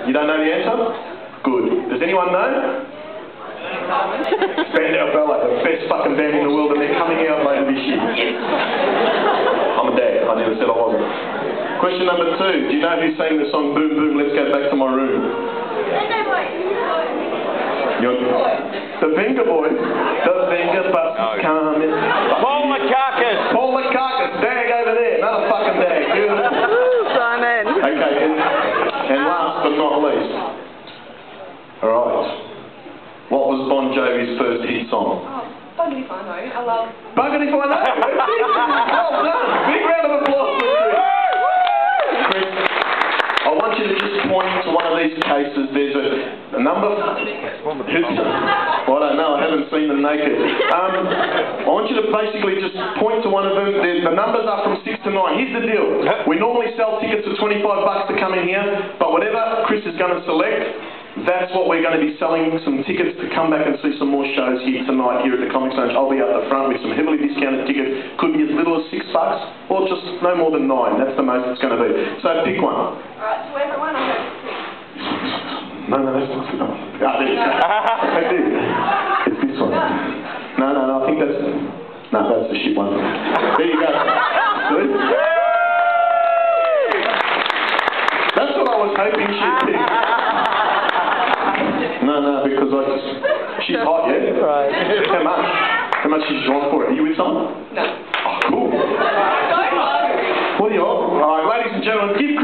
You don't know the answer? Good. Does anyone know? Spandau Ballet, the best fucking band in the world, and they're coming out later this year. I'm a dad. I never said I wasn't. Question number 2. Do you know who sang the song Boom Boom, Let's Go Back to My Room? The Finger Boys. The Finger Bus is coming. Paul McCartney. Paul McCartney. Dag over there. Another fucking dag. Simon. Okay, and last but not least. Alright. What was Bon Jovi's first hit song? Bugger if I know. I love... Bugger if I know! Well done! Big round of applause for Chris. Chris, I want you to just point to one of these cases. There's a number... Well, I don't know. I haven't seen them naked. I want you to basically just point to one of them. The numbers are from 6 to 9. Here's the deal. We normally sell tickets for $25 to come in here, but whatever Chris is going to select, that's what we're going to be selling, some tickets to come back and see some more shows here tonight here at the Comic Exchange. I'll be out the front with some heavily discounted tickets. Could be as little as $6 or just no more than 9. That's the most it's going to be. So pick one. Alright, so everyone I'm going to pick. No, that's not enough. Ah, there you go. I do. It's this one. No, I think that's... No, that's the shit one. There you go. Good. That's what I was hoping she'd pick. No, because she's hot, yeah? Right. How much? How much did you want for it? Are you with someone? No. Oh, cool. What are you on? Alright, ladies and gentlemen, give